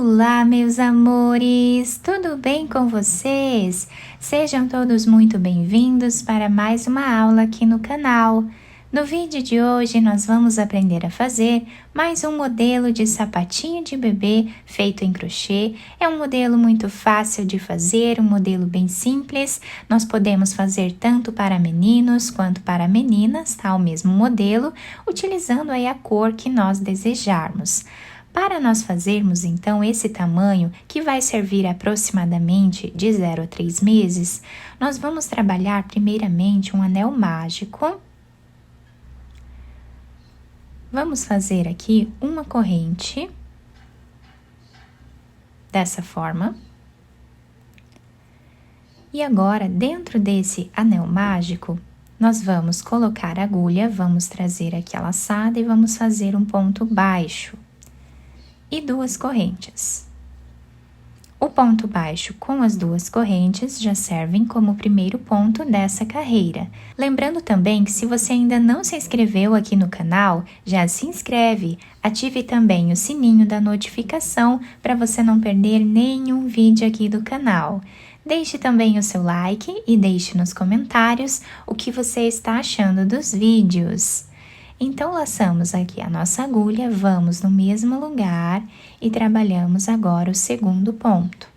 Olá, meus amores! Tudo bem com vocês? Sejam todos muito bem-vindos para mais uma aula aqui no canal. No vídeo de hoje, nós vamos aprender a fazer mais um modelo de sapatinho de bebê feito em crochê. É um modelo muito fácil de fazer, um modelo bem simples. Nós podemos fazer tanto para meninos quanto para meninas, tá? O mesmo modelo, utilizando aí a cor que nós desejarmos. Para nós fazermos, então, esse tamanho, que vai servir aproximadamente de 0 a 3 meses, nós vamos trabalhar primeiramente um anel mágico. Vamos fazer aqui uma corrente, dessa forma. E agora, dentro desse anel mágico, nós vamos colocar a agulha, vamos trazer aqui a laçada e vamos fazer um ponto baixo. E 2 correntes. O ponto baixo com as 2 correntes já servem como o primeiro ponto dessa carreira. Lembrando também que se você ainda não se inscreveu aqui no canal, já se inscreve, ative também o sininho da notificação para você não perder nenhum vídeo aqui do canal. Deixe também o seu like e deixe nos comentários o que você está achando dos vídeos. Então, laçamos aqui a nossa agulha, vamos no mesmo lugar e trabalhamos agora o segundo ponto.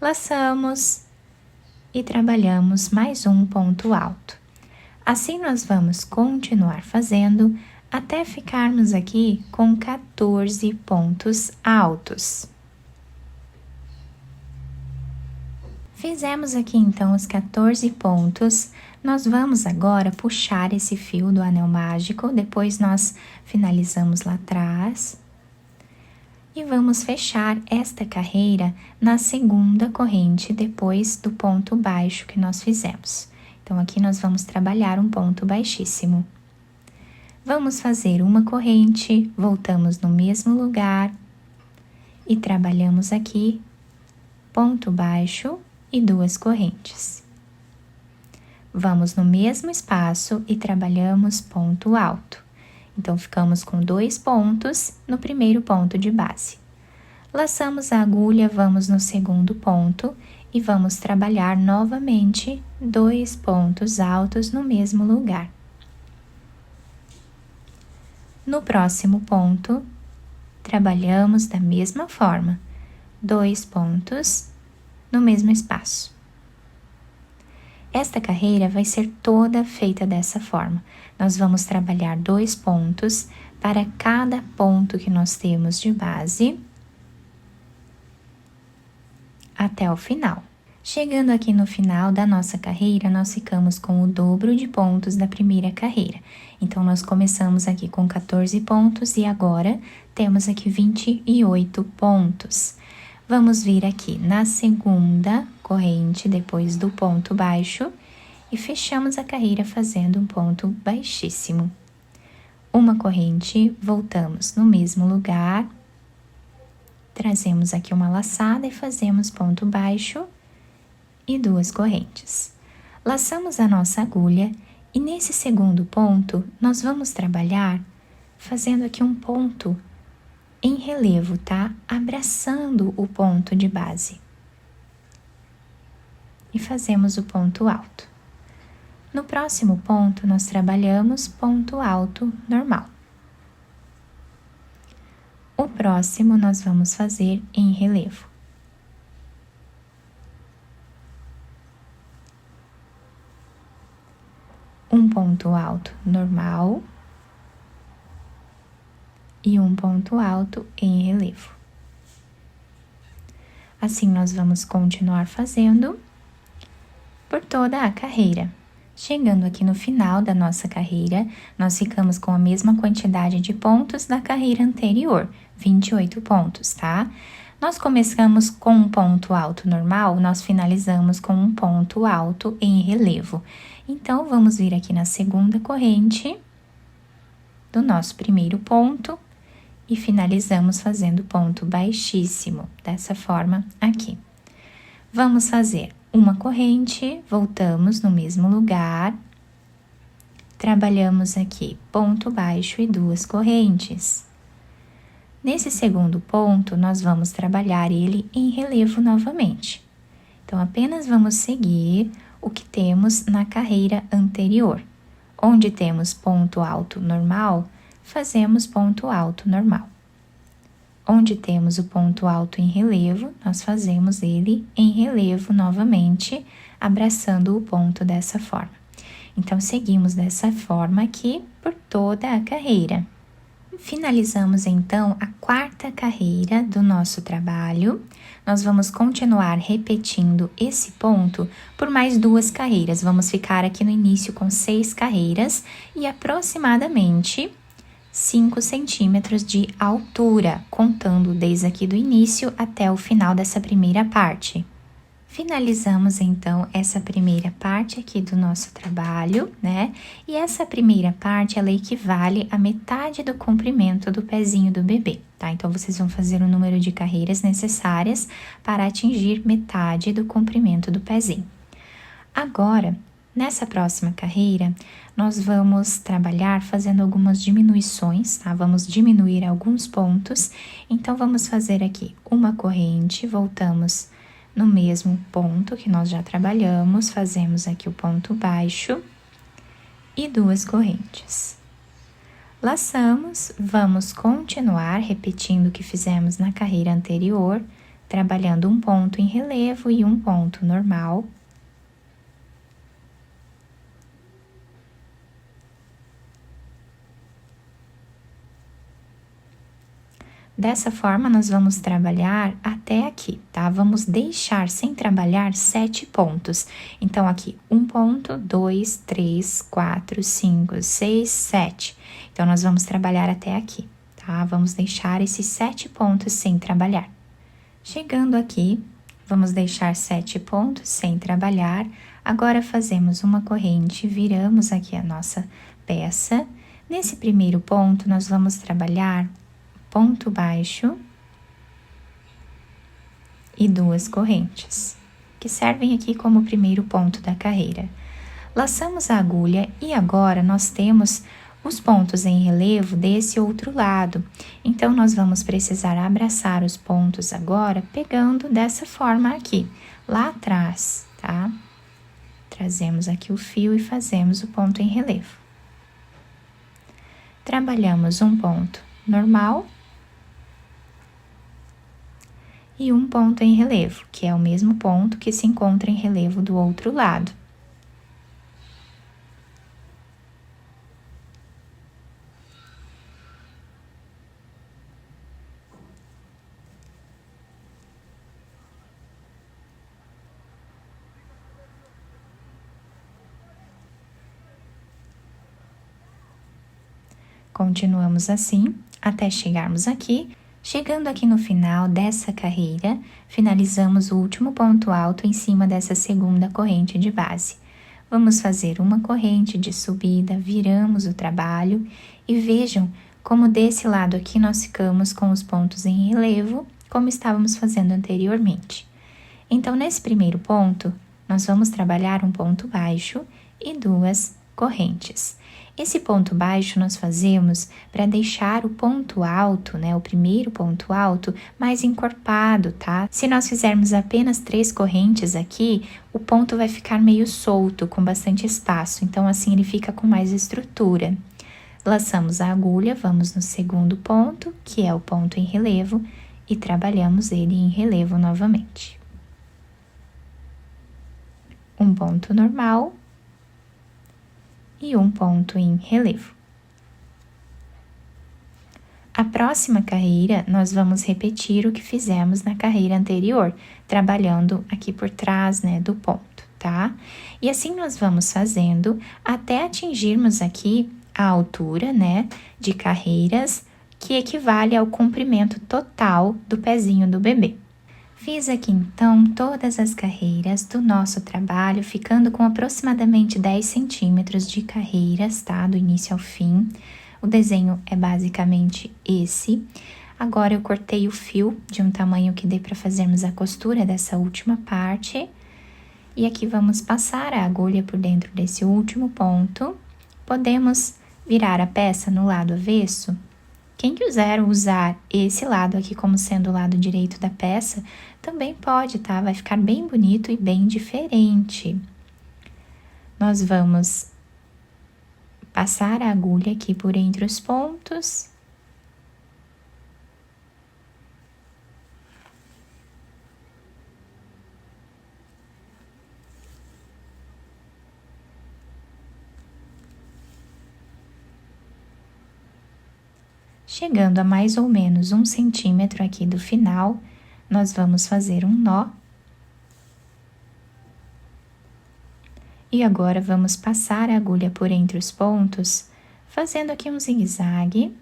Laçamos e trabalhamos mais um ponto alto. Assim, nós vamos continuar fazendo até ficarmos aqui com 14 pontos altos. Fizemos aqui, então, os 14 pontos. Nós vamos agora puxar esse fio do anel mágico, depois nós finalizamos lá atrás. E vamos fechar esta carreira na segunda corrente, depois do ponto baixo que nós fizemos. Então, aqui nós vamos trabalhar um ponto baixíssimo. Vamos fazer uma corrente, voltamos no mesmo lugar e trabalhamos aqui ponto baixo e 2 correntes. Vamos no mesmo espaço e trabalhamos ponto alto. Então, ficamos com 2 pontos no primeiro ponto de base. Laçamos a agulha, vamos no segundo ponto e vamos trabalhar novamente 2 pontos altos no mesmo lugar. No próximo ponto, trabalhamos da mesma forma, 2 pontos no mesmo espaço. Esta carreira vai ser toda feita dessa forma. Nós vamos trabalhar 2 pontos para cada ponto que nós temos de base até o final. Chegando aqui no final da nossa carreira, nós ficamos com o dobro de pontos da primeira carreira. Então, nós começamos aqui com 14 pontos e agora temos aqui 28 pontos. Vamos vir aqui na segunda corrente, depois do ponto baixo, e fechamos a carreira fazendo um ponto baixíssimo. Uma corrente, voltamos no mesmo lugar, trazemos aqui uma laçada e fazemos ponto baixo e 2 correntes. Laçamos a nossa agulha e nesse segundo ponto, nós vamos trabalhar fazendo aqui um ponto em relevo, tá? Abraçando o ponto de base. E fazemos o ponto alto. No próximo ponto, nós trabalhamos ponto alto normal. O próximo, nós vamos fazer em relevo. Um ponto alto normal. E um ponto alto em relevo. Assim, nós vamos continuar fazendo por toda a carreira. Chegando aqui no final da nossa carreira, nós ficamos com a mesma quantidade de pontos da carreira anterior, 28 pontos, tá? Nós começamos com um ponto alto normal, nós finalizamos com um ponto alto em relevo. Então, vamos vir aqui na segunda corrente do nosso primeiro ponto e finalizamos fazendo ponto baixíssimo, dessa forma aqui. Vamos fazer uma corrente, voltamos no mesmo lugar, trabalhamos aqui ponto baixo e 2 correntes. Nesse segundo ponto, nós vamos trabalhar ele em relevo novamente. Então, apenas vamos seguir o que temos na carreira anterior. Onde temos ponto alto normal, fazemos ponto alto normal. Onde temos o ponto alto em relevo, nós fazemos ele em relevo novamente, abraçando o ponto dessa forma. Então, seguimos dessa forma aqui por toda a carreira. Finalizamos, então, a quarta carreira do nosso trabalho. Nós vamos continuar repetindo esse ponto por mais 2 carreiras. Vamos ficar aqui no início com 6 carreiras e aproximadamente 5 centímetros de altura, contando desde aqui do início até o final dessa primeira parte. Finalizamos, então, essa primeira parte aqui do nosso trabalho, né? E essa primeira parte, ela equivale à metade do comprimento do pezinho do bebê, tá? Então, vocês vão fazer o número de carreiras necessárias para atingir metade do comprimento do pezinho. Agora, nessa próxima carreira, nós vamos trabalhar fazendo algumas diminuições, tá? Vamos diminuir alguns pontos. Então, vamos fazer aqui uma corrente, voltamos no mesmo ponto que nós já trabalhamos, fazemos aqui o ponto baixo e 2 correntes. Laçamos, vamos continuar repetindo o que fizemos na carreira anterior, trabalhando um ponto em relevo e um ponto normal. Dessa forma, nós vamos trabalhar até aqui, tá? Vamos deixar sem trabalhar 7 pontos. Então, aqui, 1 ponto, 2, 3, 4, 5, 6, 7. Então, nós vamos trabalhar até aqui, tá? Vamos deixar esses 7 pontos sem trabalhar. Chegando aqui, vamos deixar 7 pontos sem trabalhar. Agora, fazemos uma corrente, viramos aqui a nossa peça. Nesse primeiro ponto, nós vamos trabalhar ponto baixo e 2 correntes, que servem aqui como primeiro ponto da carreira. Laçamos a agulha e agora nós temos os pontos em relevo desse outro lado. Então, nós vamos precisar abraçar os pontos agora, pegando dessa forma aqui, lá atrás, tá? Trazemos aqui o fio e fazemos o ponto em relevo. Trabalhamos um ponto normal e um ponto em relevo, que é o mesmo ponto que se encontra em relevo do outro lado. Continuamos assim até chegarmos aqui. Chegando aqui no final dessa carreira, finalizamos o último ponto alto em cima dessa segunda corrente de base. Vamos fazer uma corrente de subida, viramos o trabalho e vejam como desse lado aqui nós ficamos com os pontos em relevo, como estávamos fazendo anteriormente. Então, nesse primeiro ponto, nós vamos trabalhar um ponto baixo e 2 correntes. Esse ponto baixo nós fazemos para deixar o ponto alto, né, o primeiro ponto alto, mais encorpado, tá? Se nós fizermos apenas 3 correntes aqui, o ponto vai ficar meio solto, com bastante espaço, então assim ele fica com mais estrutura. Laçamos a agulha, vamos no segundo ponto, que é o ponto em relevo, e trabalhamos ele em relevo novamente. Um ponto normal e um ponto em relevo. A próxima carreira, nós vamos repetir o que fizemos na carreira anterior, trabalhando aqui por trás, né, do ponto, tá? E assim nós vamos fazendo até atingirmos aqui a altura, né, de carreiras, que equivale ao comprimento total do pezinho do bebê. Fiz aqui, então, todas as carreiras do nosso trabalho, ficando com aproximadamente 10 centímetros de carreiras, tá? Do início ao fim. O desenho é basicamente esse. Agora, eu cortei o fio de um tamanho que dê para fazermos a costura dessa última parte. E aqui vamos passar a agulha por dentro desse último ponto. Podemos virar a peça no lado avesso, Quem quiser usar esse lado aqui como sendo o lado direito da peça, também pode, tá? Vai ficar bem bonito e bem diferente. Nós vamos passar a agulha aqui por entre os pontos. Chegando a mais ou menos 1 centímetro aqui do final, nós vamos fazer um nó. E agora vamos passar a agulha por entre os pontos, fazendo aqui um zigue-zague.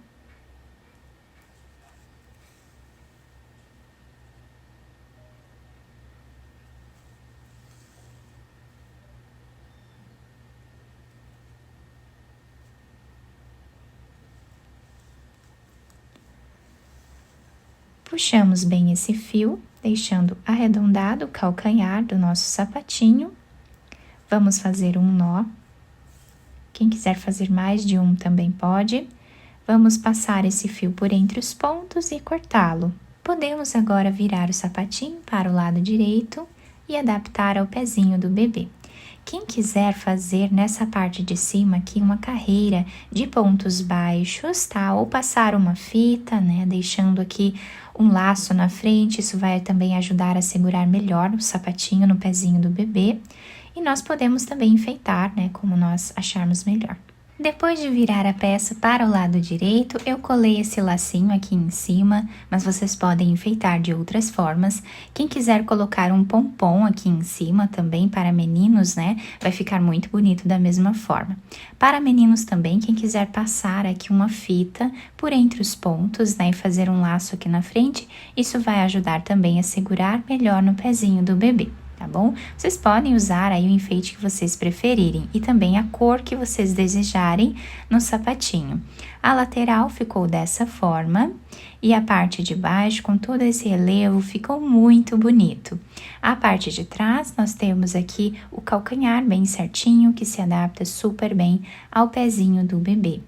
Puxamos bem esse fio, deixando arredondado o calcanhar do nosso sapatinho. Vamos fazer um nó. Quem quiser fazer mais de um também pode. Vamos passar esse fio por entre os pontos e cortá-lo. Podemos agora virar o sapatinho para o lado direito e adaptar ao pezinho do bebê. Quem quiser fazer nessa parte de cima aqui uma carreira de pontos baixos, tá? Ou passar uma fita, né? Deixando aqui um laço na frente, isso vai também ajudar a segurar melhor o sapatinho no pezinho do bebê. E nós podemos também enfeitar, né? Como nós acharmos melhor. Depois de virar a peça para o lado direito, eu colei esse lacinho aqui em cima, mas vocês podem enfeitar de outras formas. Quem quiser colocar um pompom aqui em cima também para meninos, né, vai ficar muito bonito da mesma forma. Para meninos também, quem quiser passar aqui uma fita por entre os pontos, né, e fazer um laço aqui na frente, isso vai ajudar também a segurar melhor no pezinho do bebê. Tá bom? Vocês podem usar aí o enfeite que vocês preferirem e também a cor que vocês desejarem no sapatinho. A lateral ficou dessa forma e a parte de baixo, com todo esse relevo, ficou muito bonito. A parte de trás, nós temos aqui o calcanhar bem certinho, que se adapta super bem ao pezinho do bebê.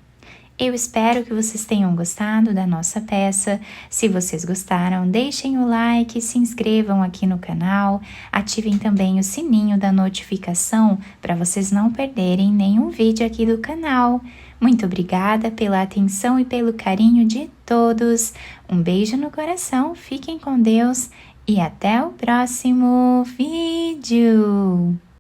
Eu espero que vocês tenham gostado da nossa peça. Se vocês gostaram, deixem o like, se inscrevam aqui no canal, ativem também o sininho da notificação para vocês não perderem nenhum vídeo aqui do canal. Muito obrigada pela atenção e pelo carinho de todos. Um beijo no coração, fiquem com Deus e até o próximo vídeo!